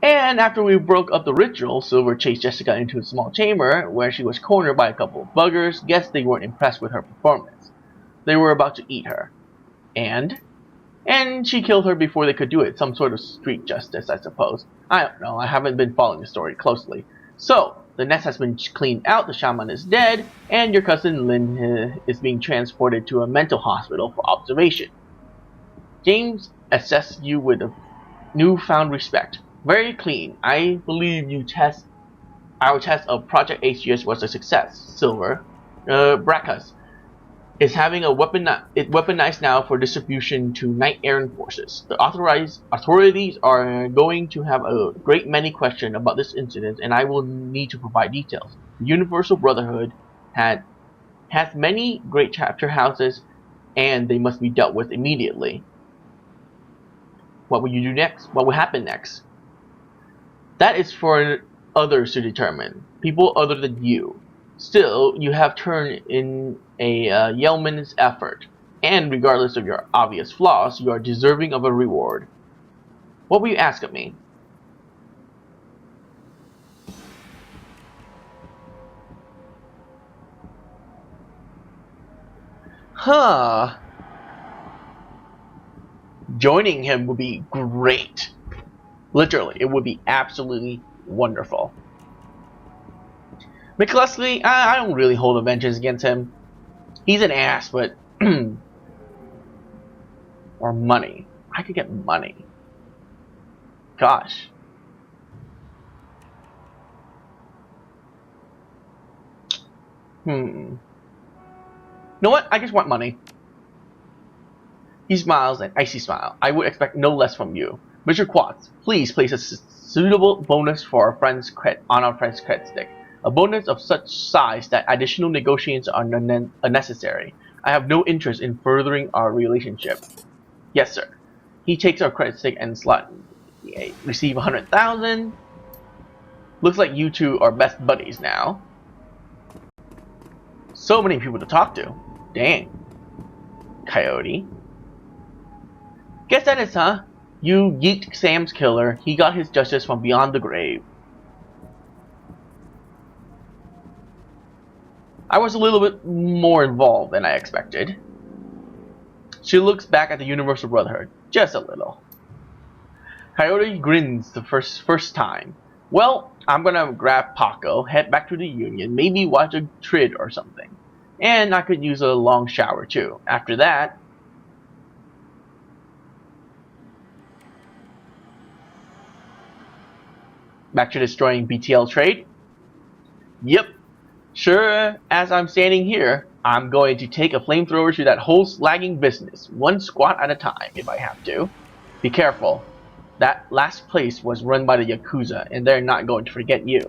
And after we broke up the ritual, Silver chased Jessica into a small chamber where she was cornered by a couple of buggers. Guess they weren't impressed with her performance. They were about to eat her. And she killed her before they could do it. Some sort of street justice, I suppose. I don't know. I haven't been following the story closely. So, the nest has been cleaned out, the shaman is dead, and your cousin Lynn is being transported to a mental hospital for observation. James assessed you with a newfound respect. Very clean. I believe our test of Project HGS was a success. Silver. Brackus is having weaponized now for distribution to Knight Errant forces. The authorities are going to have a great many questions about this incident, and I will need to provide details. The Universal Brotherhood has many great chapter houses, and they must be dealt with immediately. What will you do next? What will happen next? That is for others to determine. People other than you. Still, you have turned in a yeoman's effort, and regardless of your obvious flaws, you are deserving of a reward. What will you ask of me? Huh. Joining him would be great. Literally, it would be absolutely wonderful. McCluskey, I don't really hold a vengeance against him. He's an ass, but... or money. I could get money. Gosh. You know what? I just want money. He smiles an icy smile. I would expect no less from you. Mr. Quatz, please place a suitable bonus for our friend's on our friend's credit stick. A bonus of such size that additional negotiations are unnecessary. I have no interest in furthering our relationship. Yes, sir. He takes our credit stick and slot. Receive 100,000. Looks like you two are best buddies now. So many people to talk to. Dang. Coyote. Guess that is, huh? You yeeked Sam's killer. He got his justice from beyond the grave. I was a little bit more involved than I expected. She looks back at the Universal Brotherhood. Just a little. Coyote grins the first time. Well, I'm gonna grab Paco, head back to the Union, maybe watch a trid or something. And I could use a long shower too. After that... back to destroying BTL trade? Yep. Sure as I'm standing here, I'm going to take a flamethrower to that whole slagging business, one squat at a time if I have to. Be careful. That last place was run by the Yakuza, and they're not going to forget you.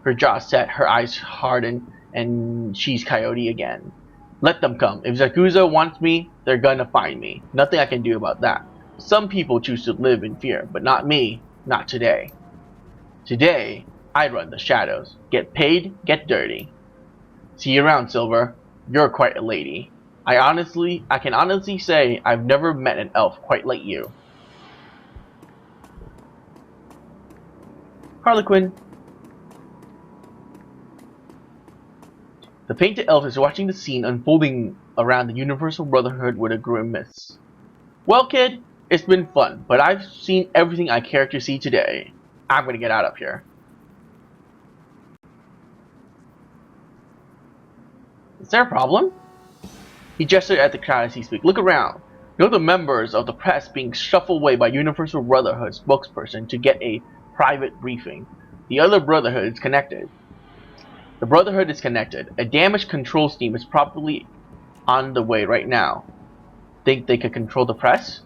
Her jaw set, her eyes hardened, and she's Coyote again. Let them come. If Yakuza wants me, they're gonna find me. Nothing I can do about that. Some people choose to live in fear, but not me. Not today. Today, I run the shadows. Get paid, get dirty. See you around, Silver. You're quite a lady. I can honestly say I've never met an elf quite like you. Harlequin. The painted elf is watching the scene unfolding around the Universal Brotherhood with a grimace. Well, kid, it's been fun, but I've seen everything I care to see today. I'm gonna get out of here. Is there a problem? He gestured at the crowd as he spoke. Look around. Note the members of the press being shuffled away by Universal Brotherhood spokesperson to get a private briefing. The other Brotherhood is connected. The Brotherhood is connected. A damage control scheme is probably on the way right now. Think they could control the press?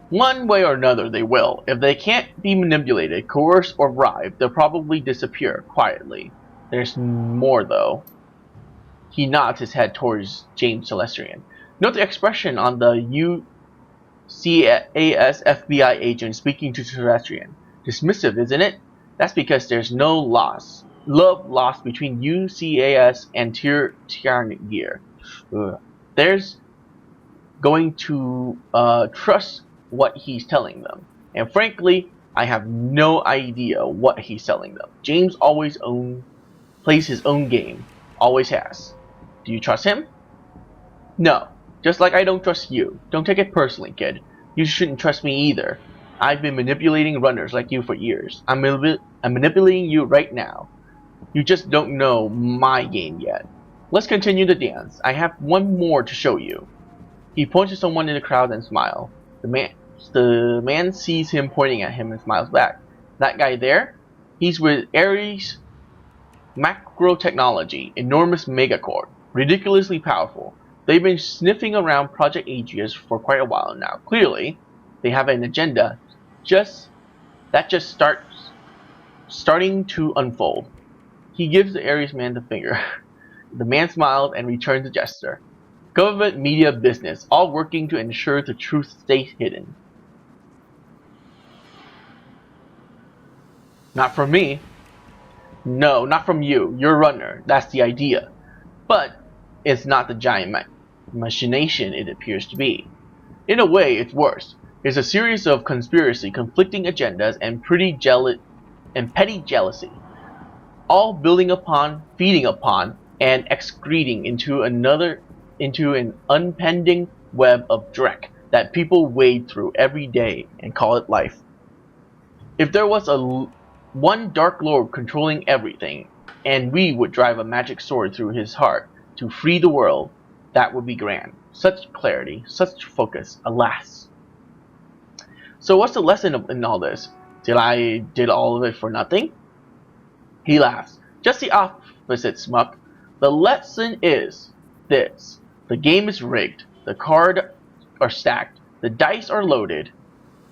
One way or another they will. If they can't be manipulated, coerced, or bribed, they'll probably disappear quietly. There's more though. He nods his head towards James Celestrian. Note the expression on the UCAS FBI agent speaking to Celestrian. Dismissive, isn't it? That's because there's no love lost between UCAS and Tierngear. There's going to trust what he's telling them. And frankly, I have no idea what he's selling them. James always plays his own game. Always has. Do you trust him? No. Just like I don't trust you. Don't take it personally, kid. You shouldn't trust me either. I've been manipulating runners like you for years. I'm manipulating you right now. You just don't know my game yet. Let's continue the dance. I have one more to show you. He points to someone in the crowd and smiles. The man sees him pointing at him and smiles back. That guy there? He's with Ares Macro Technology, enormous megacorp, ridiculously powerful. They've been sniffing around Project Aegis for quite a while now. Clearly, they have an agenda starting to unfold. He gives the Ares man the finger. The man smiles and returns the gesture. Government, media, business, all working to ensure the truth stays hidden. Not from me. No, not from you. You're a runner. That's the idea. But it's not the giant machination it appears to be. In a way, it's worse. It's a series of conspiracy, conflicting agendas, and petty jealousy, all building upon, feeding upon, and excreting into an unpending web of dreck that people wade through every day and call it life. If there was one dark lord controlling everything, and we would drive a magic sword through his heart to free the world, that would be grand. Such clarity, such focus, alas. So what's the lesson in all this? I did all of it for nothing? He laughs. Just the opposite, Smuck. The lesson is this. The game is rigged. The cards are stacked. The dice are loaded.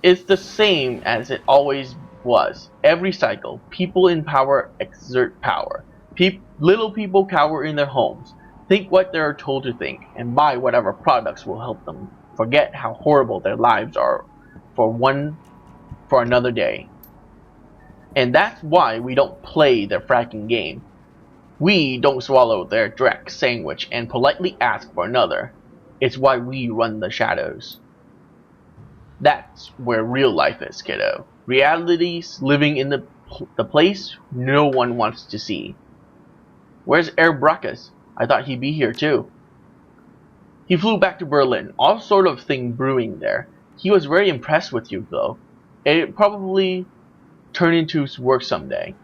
It's the same as it always was. Every cycle, people in power exert power. Little people cower in their homes, think what they are told to think, and buy whatever products will help them forget how horrible their lives are for another day. And that's why we don't play their fracking game. We don't swallow their dreck sandwich and politely ask for another. It's why we run the shadows. That's where real life is, kiddo. Reality's living in the place no one wants to see. Where's Herr Brackus? I thought he'd be here too. He flew back to Berlin. All sort of thing brewing there. He was very impressed with you, though. It probably turn into work someday.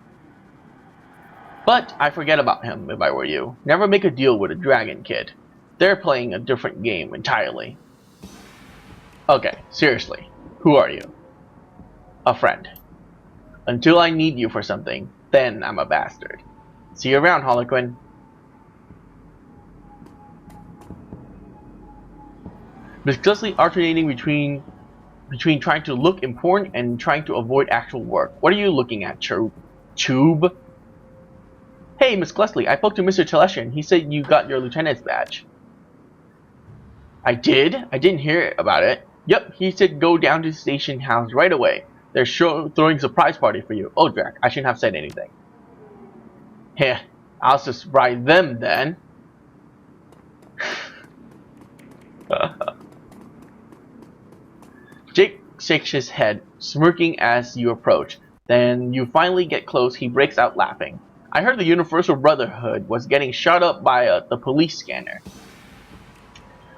But I forget about him if I were you. Never make a deal with a dragon, kid. They're playing a different game entirely. Okay, seriously. Who are you? A friend. Until I need you for something, then I'm a bastard. See you around, Harlequin. Disgustedly alternating between trying to look important and trying to avoid actual work. What are you looking at, Tube? Hey, Miss Glustley, I spoke to Mr. Telesian. He said you got your lieutenant's badge. I did? I didn't hear about it. Yep, he said go down to the station house right away. They're throwing a surprise party for you. Oh, Drac, I shouldn't have said anything. Heh, I'll surprise them then. Jake shakes his head, smirking as you approach. Then you finally get close, he breaks out laughing. I heard the Universal Brotherhood was getting shot up by the police scanner.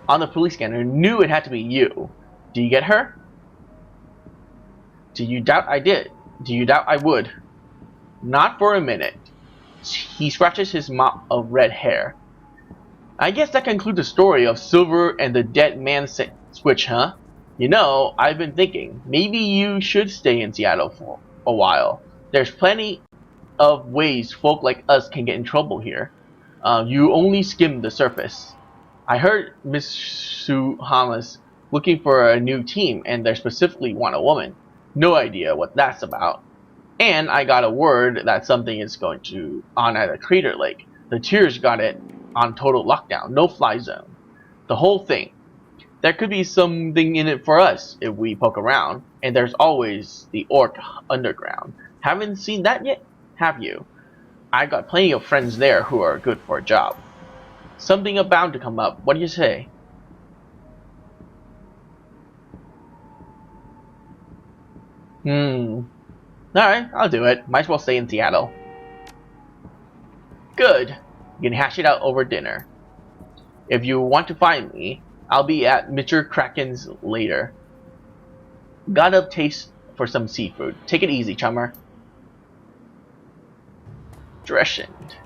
On the police scanner, knew it had to be you. Do you get her? Do you doubt I did? Do you doubt I would? Not for a minute. He scratches his mop of red hair. I guess that concludes the story of Silver and the dead man switch, huh? You know, I've been thinking, maybe you should stay in Seattle for a while. There's plenty of ways folk like us can get in trouble here. You only skimmed the surface. I heard Miss Suhama's looking for a new team, and they specifically want a woman. No idea what that's about. And I got a word that something is going on at a Crater Lake. The Tears got it on total lockdown, no fly zone. The whole thing. There could be something in it for us if we poke around, and there's always the Orc Underground. Haven't seen that yet? Have you? I got plenty of friends there who are good for a job. Something is bound to come up. What do you say? Alright, I'll do it. Might as well stay in Seattle. Good. You can hash it out over dinner. If you want to find me, I'll be at Mr. Kraken's later. Got a taste for some seafood. Take it easy, chummer. Drescent.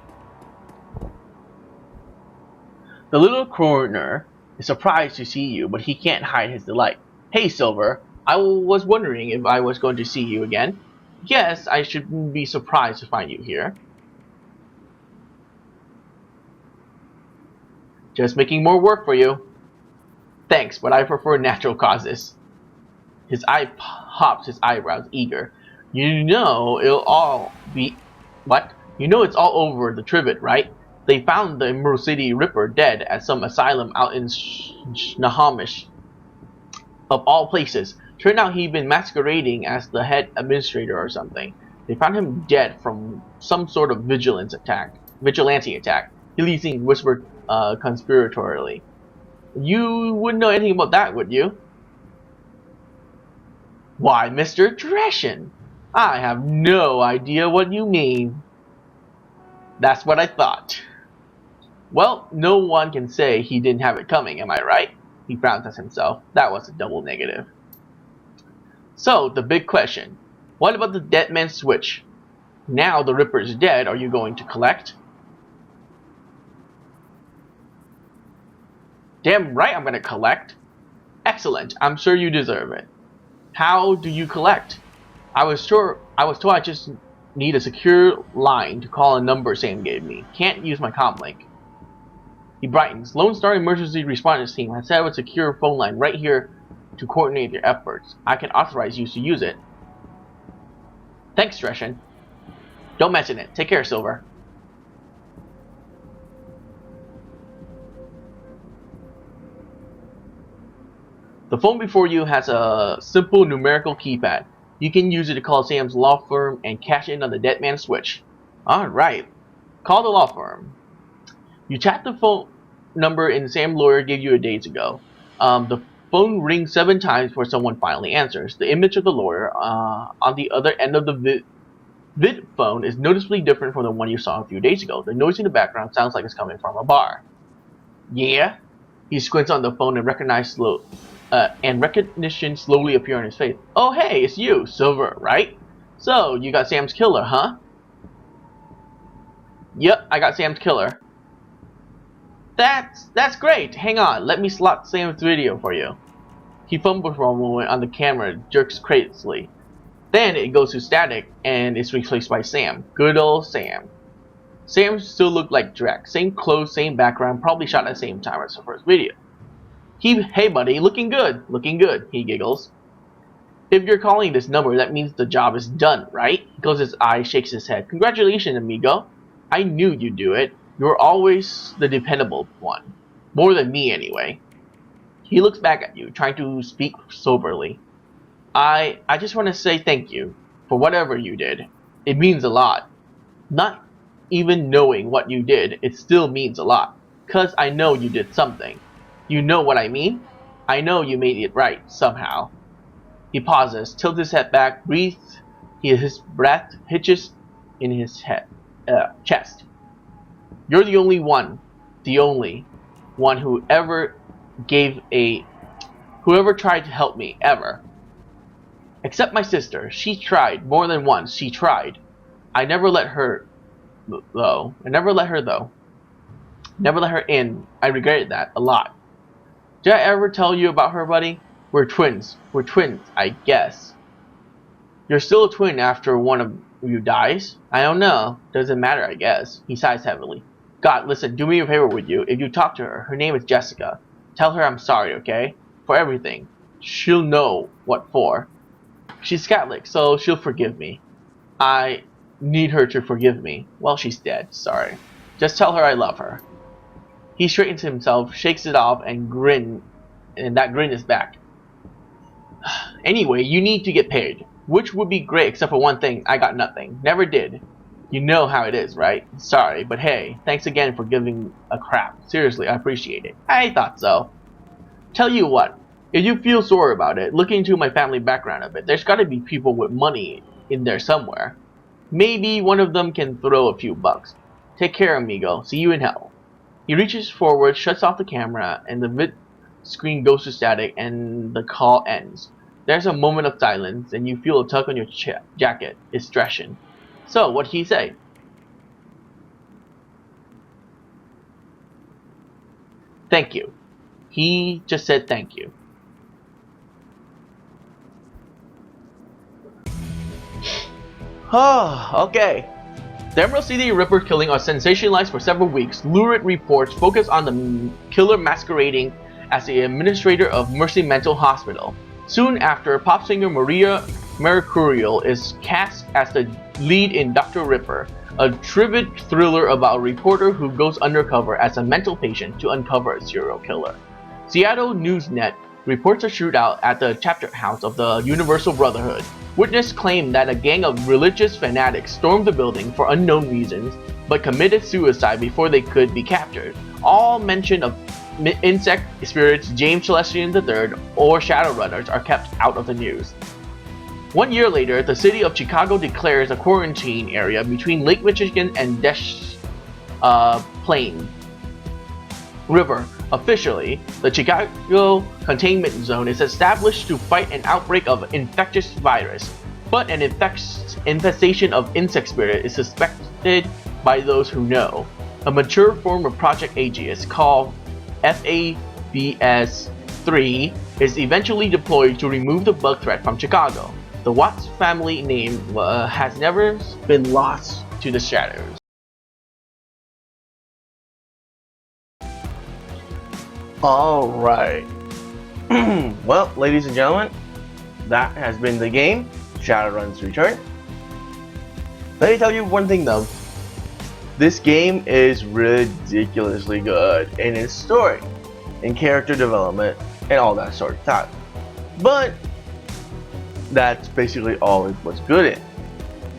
The little coroner is surprised to see you, but he can't hide his delight. Hey, Silver. I was wondering if I was going to see you again. Yes, I shouldn't be surprised to find you here. Just making more work for you. Thanks, but I prefer natural causes. His eye pops his eyebrows, eager. You know it'll all be... What? You know it's all over the trivet, right? They found the Emerald City Ripper dead at some asylum out in Snohomish. Of all places. Turned out he'd been masquerading as the head administrator or something. They found him dead from some sort of vigilante attack. He whispered conspiratorially. You wouldn't know anything about that, would you? Why, Mr. Dreschen, I have no idea what you mean. That's what I thought. Well, no one can say he didn't have it coming, am I right? He frowns at himself. That was a double negative. So, the big question. What about the dead man's switch? Now the Ripper is dead, are you going to collect? Damn right I'm gonna collect. Excellent, I'm sure you deserve it. How do you collect? I was told I just need a secure line to call a number Sam gave me. Can't use my comm link. He brightens. Lone Star Emergency Response Team has set up a secure phone line right here to coordinate their efforts. I can authorize you to use it. Thanks, Dreschen. Don't mention it. Take care, Silver. The phone before you has a simple numerical keypad. You can use it to call Sam's law firm and cash in on the dead man's switch. Alright. Call the law firm. You chat the phone number and Sam lawyer gave you a days ago. The phone rings 7 times before someone finally answers. The image of the lawyer on the other end of the vid phone is noticeably different from the one you saw a few days ago. The noise in the background sounds like it's coming from a bar. Yeah? He squints on the phone and recognition slowly appears on his face. Oh hey, it's you, Silver, right? So, you got Sam's killer, huh? Yep, I got Sam's killer. That's great. Hang on, let me slot Sam's video for you. He fumbles for a moment on the camera, jerks crazily. Then it goes to static and it's replaced by Sam. Good old Sam. Sam still looked like Drek. Same clothes, same background, probably shot at the same time as the first video. Hey buddy, looking good, he giggles. If you're calling this number, that means the job is done, right? He closes his eyes, shakes his head. Congratulations, amigo. I knew you'd do it. You're always the dependable one. More than me, anyway. He looks back at you, trying to speak soberly. I just want to say thank you for whatever you did. It means a lot. Not even knowing what you did, it still means a lot. 'Cause I know you did something. You know what I mean? I know you made it right, somehow. He pauses, tilts his head back, breathes. His breath hitches in his chest. You're the only one who ever tried to help me, ever. Except my sister. She tried, more than once, she tried. I never let her, though. Never let her in. I regretted that, a lot. Did I ever tell you about her, buddy? We're twins, I guess. You're still a twin after one of you dies? I don't know. Doesn't matter, I guess. He sighs heavily. God, listen, do me a favor with you. If you talk to her, her name is Jessica. Tell her I'm sorry, okay? For everything. She'll know what for. She's Catholic, so she'll forgive me. I need her to forgive me. Well, she's dead, sorry. Just tell her I love her. He straightens himself, shakes it off, and that grin is back. Anyway, you need to get paid. Which would be great except for one thing, I got nothing. Never did. You know how it is, right? Sorry, but hey, thanks again for giving a crap. Seriously, I appreciate it. I thought so. Tell you what, if you feel sore about it, look into my family background a bit. There's gotta be people with money in there somewhere. Maybe one of them can throw a few bucks. Take care, amigo. See you in hell. He reaches forward, shuts off the camera, and the vid screen goes to static and the call ends. There's a moment of silence, and you feel a tug on your jacket. It's Dreschen. So, what'd he say? Thank you. He just said thank you. Okay. The Emerald City Ripper killing are sensationalized for several weeks. Lurid reports focus on the killer masquerading as the administrator of Mercy Mental Hospital. Soon after, pop singer Maria Mercurial is cast as the lead in Dr. Ripper, a tribute thriller about a reporter who goes undercover as a mental patient to uncover a serial killer. Seattle Newsnet reports a shootout at the chapter house of the Universal Brotherhood. Witnesses claim that a gang of religious fanatics stormed the building for unknown reasons, but committed suicide before they could be captured. All mention of insect spirits, James Celestian III, or Shadowrunners are kept out of the news. 1 year later, the city of Chicago declares a quarantine area between Lake Michigan and Des Plaines River. Officially, the Chicago Containment Zone is established to fight an outbreak of infectious virus, but an infestation of insect spirit is suspected by those who know. A mature form of Project Aegis, called FABS-3, is eventually deployed to remove the bug threat from Chicago. The Watts family name has never been lost to the shadows. Alright. Well, ladies and gentlemen, that has been the game, Shadowrun's Return. Let me tell you one thing though. This game is ridiculously good in its story, in character development, and all that sort of stuff. But that's basically all it was good in.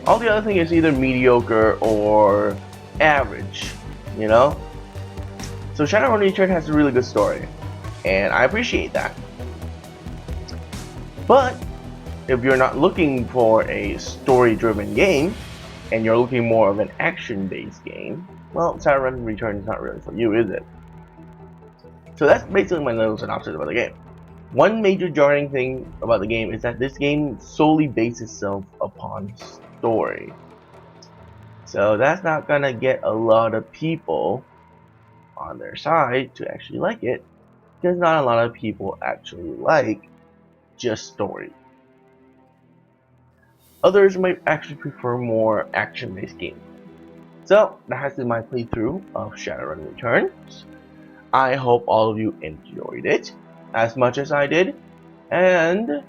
All the other thing is either mediocre or average, you know? So Shadowrun Return has a really good story, and I appreciate that. But if you're not looking for a story-driven game, and you're looking more of an action-based game, well, Shadowrun Return is not really for you, is it? So that's basically my little synopsis about the game. One major jarring thing about the game is that this game solely bases itself upon story. So that's not gonna get a lot of people on their side to actually like it, because not a lot of people actually like just story. Others might actually prefer more action-based games. So that has been my playthrough of Shadowrun Returns. I hope all of you enjoyed it as much as I did, and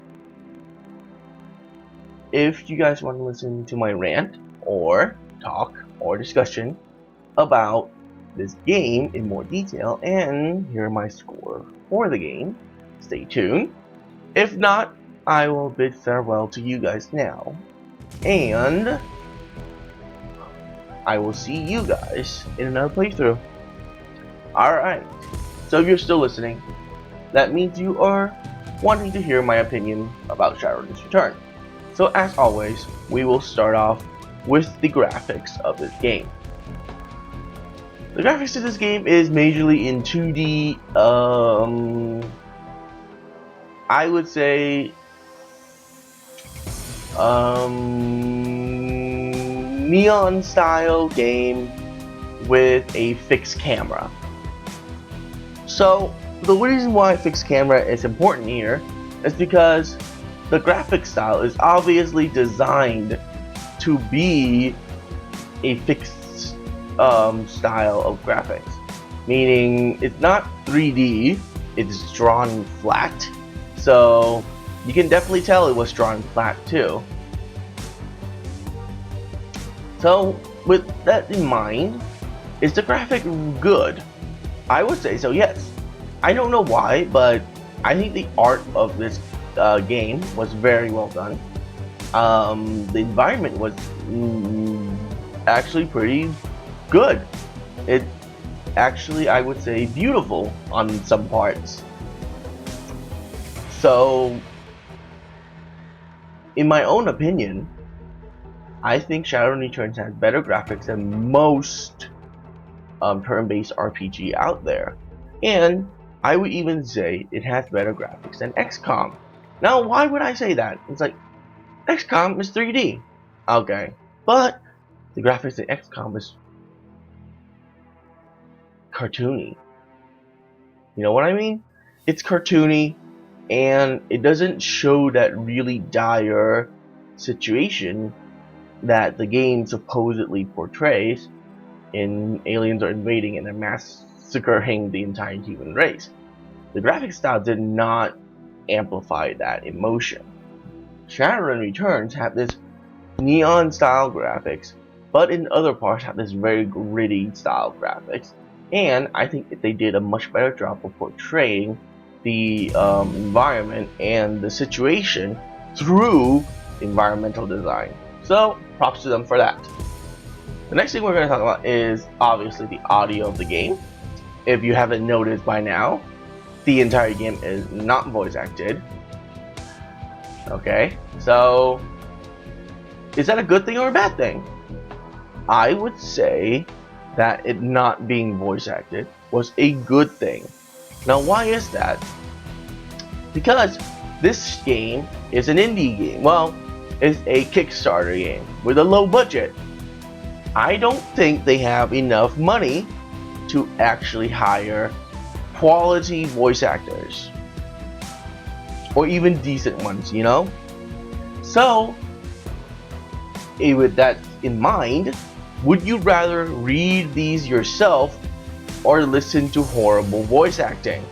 if you guys want to listen to my rant or talk or discussion about this game in more detail and hear my score for the game, stay tuned. If not, I will bid farewell to you guys now, and I will see you guys in another playthrough. Alright, so if you're still listening, that means you are wanting to hear my opinion about Shadowrun's Return. So as always, we will start off with the graphics of this game. The graphics of this game is majorly in 2D, I would say, neon style game with a fixed camera. So the reason why fixed camera is important here is because the graphic style is obviously designed to be a fixed style of graphics, meaning it's not 3D, it's drawn flat, so you can definitely tell it was drawn flat too. So with that in mind, is the graphic good? I would say so, yes. I don't know why, but I think the art of this game was very well done. The environment was actually pretty good. It actually, I would say, beautiful on some parts. So in my own opinion, I think Shadowrun Returns has better graphics than most turn-based RPG out there. And I would even say it has better graphics than XCOM. Now, why would I say that? It's like, XCOM is 3D. Okay. But the graphics in XCOM is cartoony. You know what I mean? It's cartoony, and it doesn't show that really dire situation that the game supposedly portrays in aliens are invading and they're massacring the entire human race. The graphic style did not amplify that emotion. Shadowrun Returns have this neon style graphics, but in other parts have this very gritty style graphics. And I think they did a much better job of portraying the environment and the situation through environmental design. So props to them for that. The next thing we're going to talk about is obviously the audio of the game. If you haven't noticed by now, the entire game is not voice acted. Okay, so is that a good thing or a bad thing? I would say that it not being voice acted was a good thing. Now, why is that? Because this game is an indie game. Well, it's a Kickstarter game with a low budget. I don't think they have enough money to actually hire quality voice actors. Or even decent ones, you know? So, with that in mind, would you rather read these yourself or listen to horrible voice acting?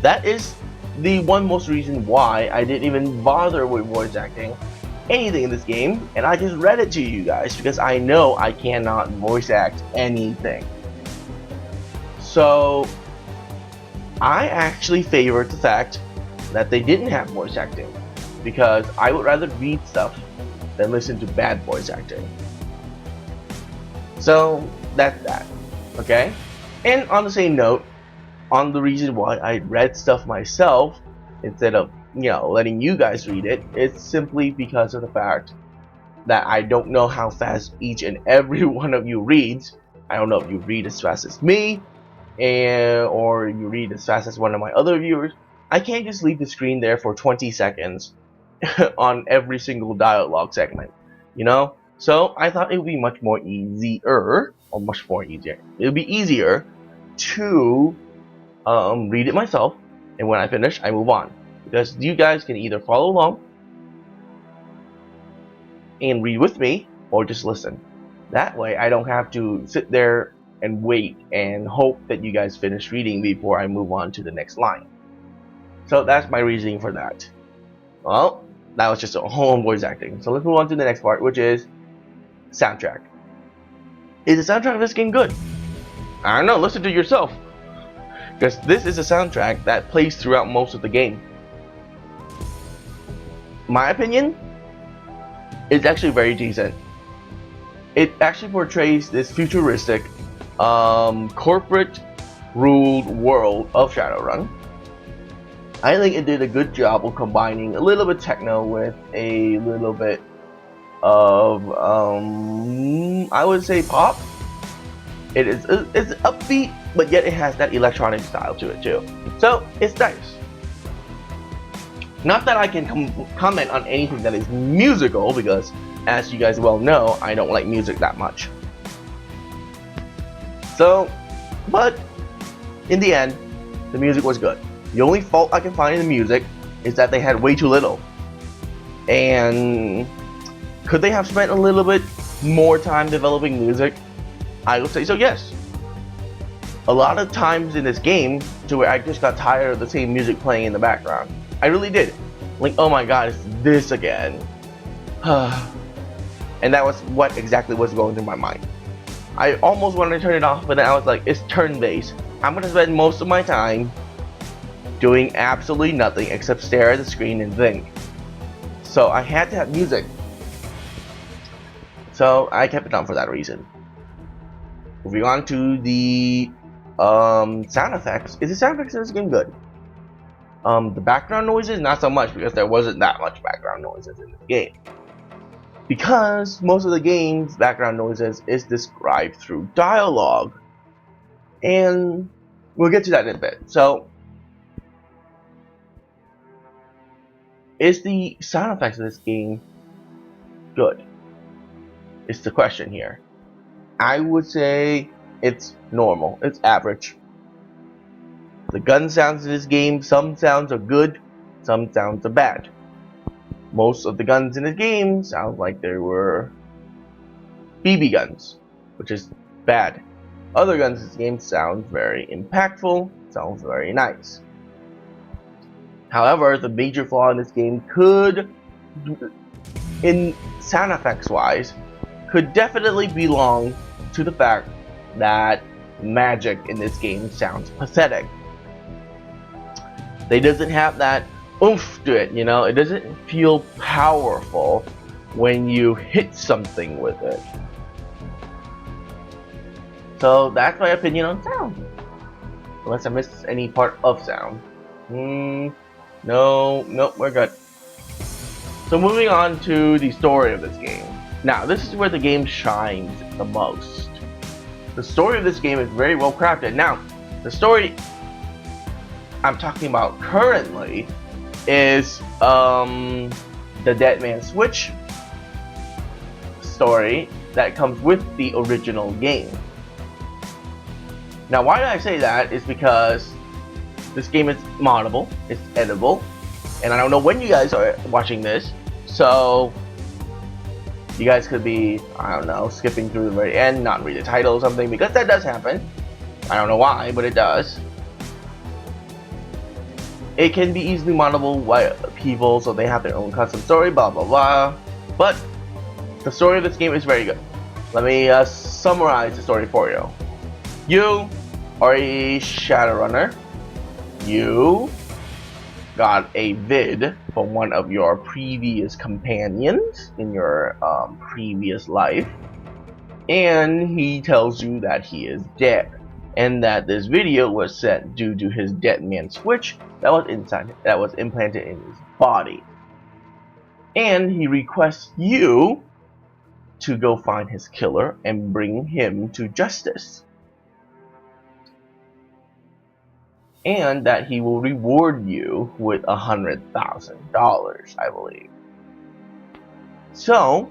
That is the one most reason why I didn't even bother with voice acting anything in this game, and I just read it to you guys because I know I cannot voice act anything. So I actually favor the fact that they didn't have voice acting, because I would rather read stuff than listen to bad voice acting. So that's that, okay? And on the same note, on the reason why I read stuff myself instead of, you know, letting you guys read it, it's simply because of the fact that I don't know how fast each and every one of you reads. I don't know if you read as fast as me, or you read as fast as one of my other viewers. I can't just leave the screen there for 20 seconds on every single dialogue segment, you know? So I thought it would be much more easier, or much more easier. It would be easier to read it myself, and when I finish, I move on. Because you guys can either follow along and read with me, or just listen. That way, I don't have to sit there and wait and hope that you guys finish reading before I move on to the next line. So that's my reasoning for that. Well, that was just a whole voice acting. So let's move on to the next part, which is soundtrack. Is the soundtrack of this game good? I don't know, listen to yourself. Because this is a soundtrack that plays throughout most of the game. My opinion, it's actually very decent. It actually portrays this futuristic, corporate ruled world of Shadowrun. I think it did a good job of combining a little bit techno with a little bit of, I would say pop. It's upbeat, but yet it has that electronic style to it too. So it's nice. Not that I can comment on anything that is musical, because as you guys well know, I don't like music that much. So, but in the end, the music was good. The only fault I can find in the music is that they had way too little. And could they have spent a little bit more time developing music? I would say so, yes. A lot of times in this game, to where I just got tired of the same music playing in the background. I really did. Like, oh my god, it's this again. And that was what exactly was going through my mind. I almost wanted to turn it off, but then I was like, it's turn-based. I'm gonna spend most of my time doing absolutely nothing except stare at the screen and think. So I had to have music. So I kept it on for that reason. Moving on to the sound effects. Is the sound effects in this game good? The background noises, not so much, because there wasn't that much background noises in this game. because most of the game's background noises is described through dialogue. And we'll get to that in a bit. So, is the sound effects of this game good? Is the question here. I would say it's normal. It's average. The gun sounds in this game, some sounds are good, some sounds are bad. Most of the guns in this game sound like they were BB guns, which is bad. Other guns in this game sound very impactful, sounds very nice. However, the major flaw in this game could, in sound effects wise, could definitely belong to the fact that magic in this game sounds pathetic. It doesn't have that oomph to it, you know, it doesn't feel powerful when you hit something with it. So that's my opinion on sound. Unless I missed any part of sound. Nope, we're good. So moving on to the story of this game. Now, this is where the game shines the most. The story of this game is very well crafted. Now, the story I'm talking about currently is the Dead Man Switch story that comes with the original game. Now, why do I say that is because this game is moddable, it's editable, and I don't know when you guys are watching this, so you guys could be, I don't know, skipping through the very end, not read the title or something, because that does happen. I don't know why, but it does. It can be easily moddable by people, so they have their own custom story, blah blah blah. But the story of this game is very good. Let me summarize the story for you. You are a Shadowrunner. You got a vid from one of your previous companions in your previous life, and he tells you that he is dead, and that this video was sent due to his Dead Man Switch that was implanted in his body, and he requests you to go find his killer and bring him to justice, and that he will reward you with $100,000, I believe. So,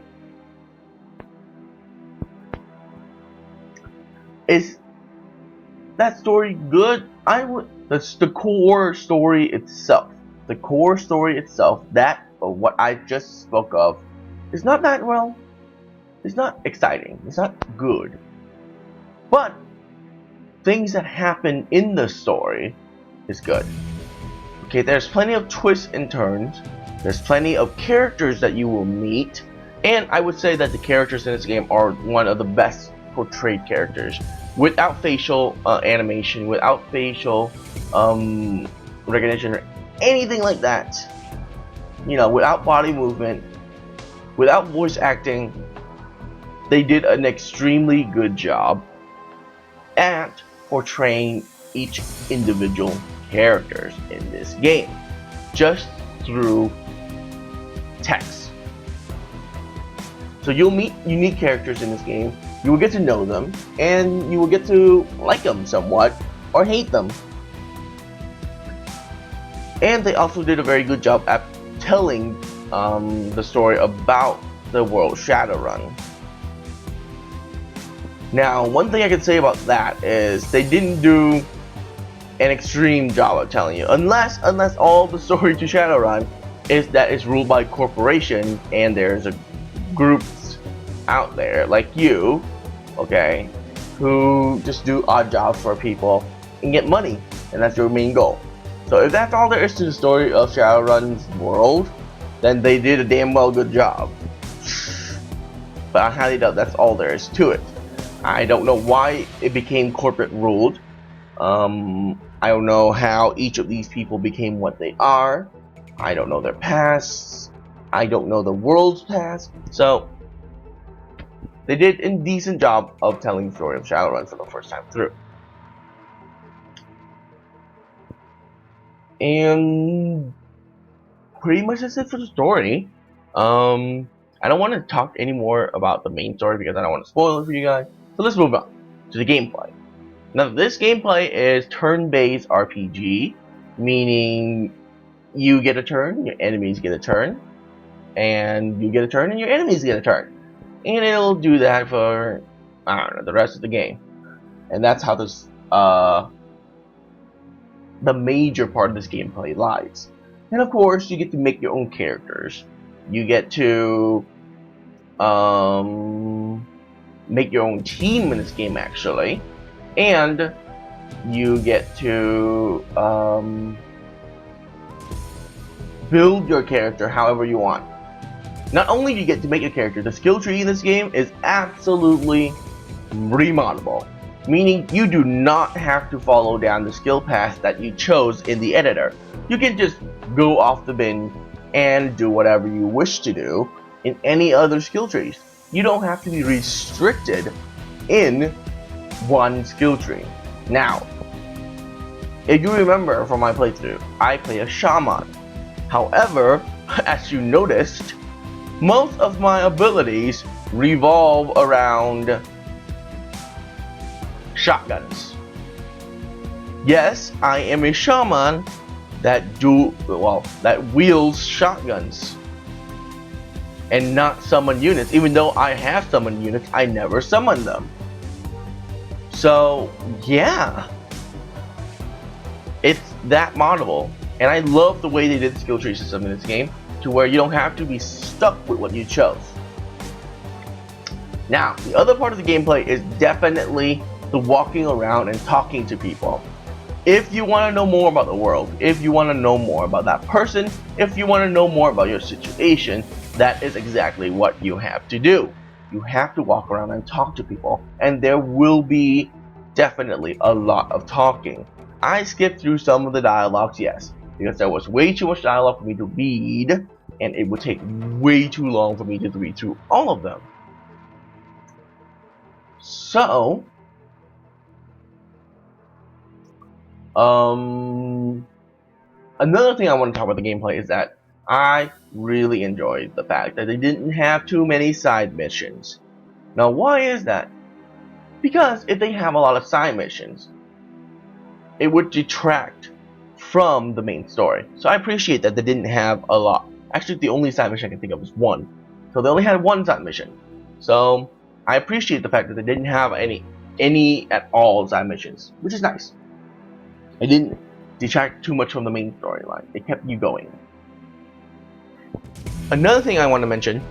is that story good? That's the core story itself. The core story itself, that of what I just spoke of, is not that well. It's not exciting. It's not good. But things that happen in the story is good. Okay, there's plenty of twists and turns. There's plenty of characters that you will meet, and I would say that the characters in this game are one of the best portrayed characters, without facial animation, without facial recognition or anything like that. You know, without body movement, without voice acting. They did an extremely good job at portraying each individual characters in this game, just through text. So you'll meet unique characters in this game, you will get to know them, and you will get to like them somewhat, or hate them. And they also did a very good job at telling the story about the world Shadowrun. Now, one thing I can say about that is they didn't do an extreme job of telling you, unless all the story to Shadowrun is that it's ruled by corporations and there's a groups out there like you, okay, who just do odd jobs for people and get money, and that's your main goal. So if that's all there is to the story of Shadowrun's world, then they did a damn well good job. But I highly doubt that's all there is to it. I don't know why it became corporate ruled. I don't know how each of these people became what they are. I don't know their pasts. I don't know the world's past. So they did a decent job of telling the story of Shadowrun for the first time through. And pretty much that's it for the story. I don't want to talk anymore about the main story because I don't want to spoil it for you guys. So let's move on to the gameplay. Now this gameplay is turn-based RPG, meaning you get a turn, your enemies get a turn, and you get a turn and your enemies get a turn. And it'll do that for, I don't know, the rest of the game. And that's how this, the major part of this gameplay lies. And of course, you get to make your own characters. You get to make your own team in this game, actually. And you get to build your character however you want. Not only do you get to make a character, the skill tree in this game is absolutely remoddable. Meaning you do not have to follow down the skill path that you chose in the editor. You can just go off the bin and do whatever you wish to do in any other skill trees. You don't have to be restricted in one skill tree. Now, if you remember from my playthrough, I play a shaman. However, as you noticed, most of my abilities revolve around shotguns. Yes, I am a shaman that wields shotguns and not summon units. Even though I have summoned units, I never summon them. So yeah, it's that moddable, and I love the way they did the skill tree system in this game, to where you don't have to be stuck with what you chose. Now, the other part of the gameplay is definitely the walking around and talking to people. If you want to know more about the world, if you want to know more about that person, if you want to know more about your situation, that is exactly what you have to do. You have to walk around and talk to people, and there will be definitely a lot of talking. I skipped through some of the dialogues, yes, because there was way too much dialogue for me to read, and it would take way too long for me to read through all of them. So, another thing I want to talk about the gameplay is that I really enjoyed the fact that they didn't have too many side missions. Now, why is that? Because if they have a lot of side missions, it would detract from the main story. So I appreciate that they didn't have a lot. Actually, the only side mission I can think of is one. So they only had one side mission. So I appreciate the fact that they didn't have any at all side missions, which is nice. It didn't detract too much from the main storyline. It kept you going. Another thing I want to mention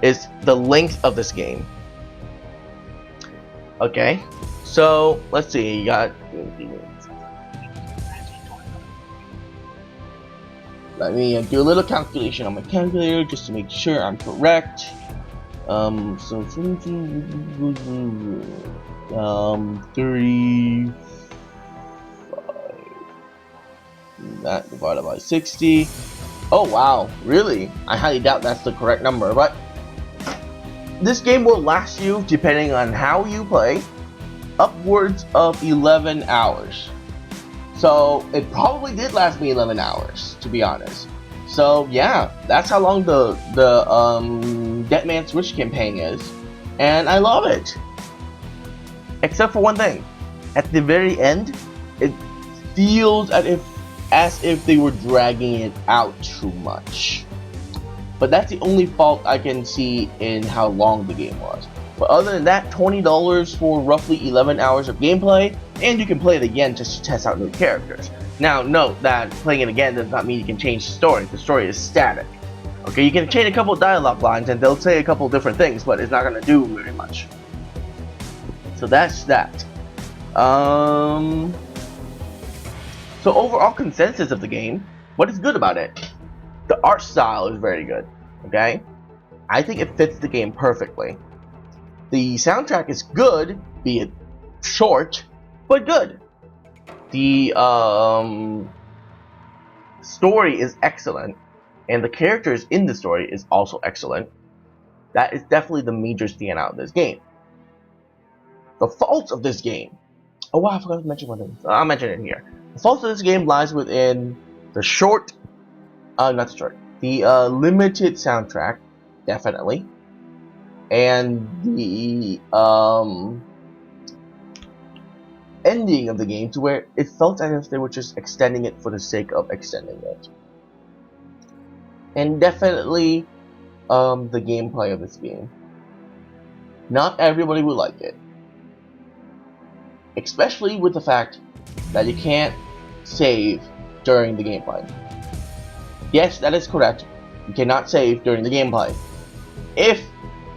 is the length of this game. Okay, so let's see. You got. Let me do a little calculation on my calculator just to make sure I'm correct. So 35. That divided by 60. Oh wow, really? I highly doubt that's the correct number, but this game will last you, depending on how you play, upwards of 11 hours. So it probably did last me 11 hours, to be honest. So yeah, that's how long the Dead Man Switch campaign is, and I love it. Except for one thing, at the very end, it feels as if they were dragging it out too much. But that's the only fault I can see in how long the game was. But other than that, $20 for roughly 11 hours of gameplay, and you can play it again just to test out new characters. Now, note that playing it again does not mean you can change the story. The story is static. Okay, you can change a couple of dialogue lines and they'll say a couple of different things, but it's not going to do very much. So that's that. So overall consensus of the game, what is good about it? The art style is very good, okay? I think it fits the game perfectly. The soundtrack is good, be it short, but good. The story is excellent, and the characters in the story is also excellent. That is definitely the major standout of this game. The faults of this game. Oh wow, I forgot to mention one thing. I'll mention it here. The faults of this game lies within the limited soundtrack, definitely. And the ending of the game, to where it felt as if they were just extending it for the sake of extending it. And definitely the gameplay of this game. Not everybody will like it. Especially with the fact that you can't save during the gameplay. Yes, that is correct. You cannot save during the gameplay. If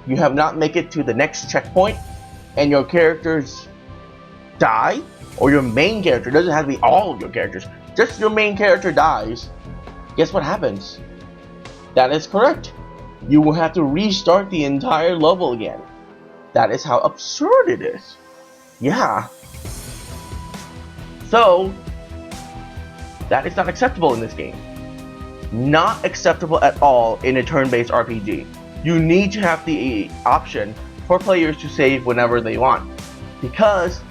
you have not made it to the next checkpoint and your characters die, or your main character, doesn't have to be all of your characters, just your main character dies, guess what happens? That is correct. You will have to restart the entire level again. That is how absurd it is. Yeah. So, that is not acceptable in this game. Not acceptable at all in a turn-based RPG. You need to have the option for players to save whenever they want, because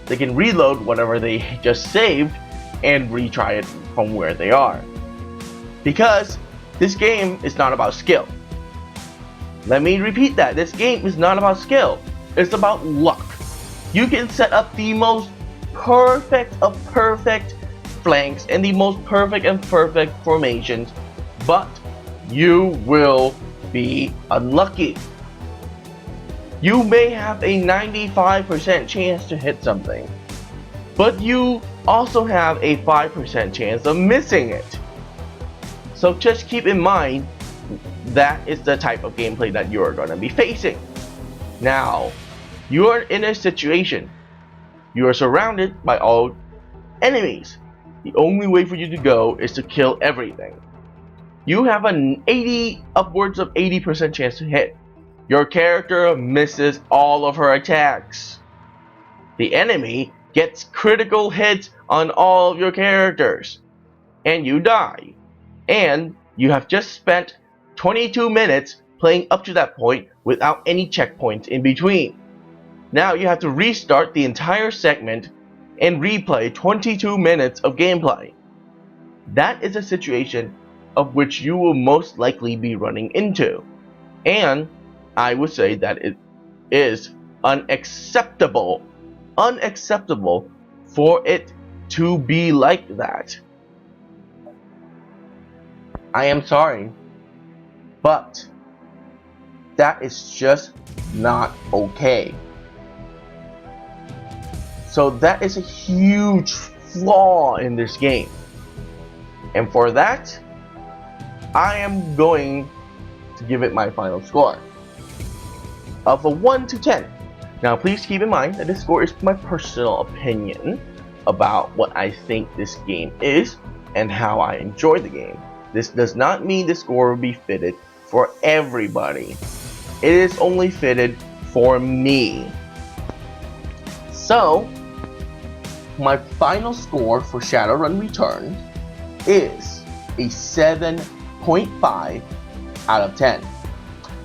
they can reload whatever they just saved and retry it from where they are. Because this game is not about skill. Let me repeat that. This game is not about skill. It's about luck. You can set up the most perfect of perfect flanks and the most perfect and perfect formations, but you will be unlucky. You may have a 95% chance to hit something, but you also have a 5% chance of missing it. So just keep in mind, that is the type of gameplay that you are going to be facing. Now, you are in a situation. You are surrounded by all enemies. The only way for you to go is to kill everything. You have an upwards of 80% chance to hit. Your character misses all of her attacks. The enemy gets critical hits on all of your characters, and you die. And you have just spent 22 minutes playing up to that point without any checkpoints in between. Now you have to restart the entire segment and replay 22 minutes of gameplay. That is a situation of which you will most likely be running into. And I would say that it is unacceptable for it to be like that. I am sorry, but that is just not okay. So that is a huge flaw in this game. And for that, I am going to give it my final score of a 1 to 10. Now please keep in mind that this score is my personal opinion about what I think this game is and how I enjoy the game. This does not mean the score will be fitted for everybody. It is only fitted for me. So, my final score for Shadowrun Returns is a 7.5 out of 10.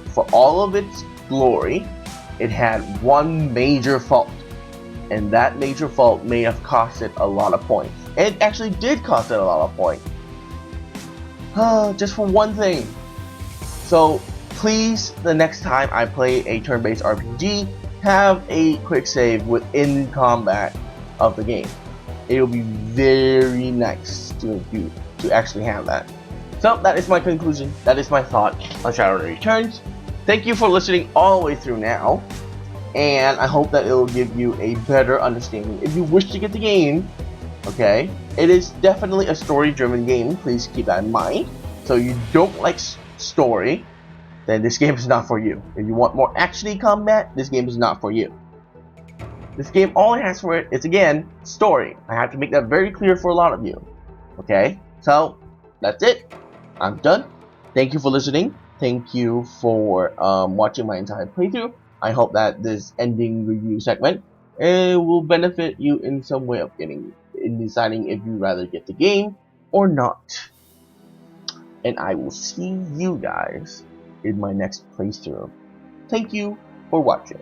For all of its glory, it had one major fault, and that major fault may have cost it a lot of points. It actually did cost it a lot of points. Just for one thing. So please, the next time I play a turn-based RPG, have a quick save within combat of the game. It will be very nice to actually have that. So that is my conclusion. That is my thought on Shadowrun Returns. Thank you for listening all the way through now, and I hope that it will give you a better understanding if you wish to get the game. Okay, it is definitely a story-driven game. Please keep that in mind. So you don't like story, then this game is not for you. If you want more actiony combat, this game is not for you. This game, all it has for it is, again, story. I have to make that very clear for a lot of you. Okay, so that's it. I'm done. Thank you for listening. Thank you for watching my entire playthrough. I hope that this ending review segment will benefit you in some way of deciding if you rather get the game or not. And I will see you guys in my next playthrough. Thank you for watching.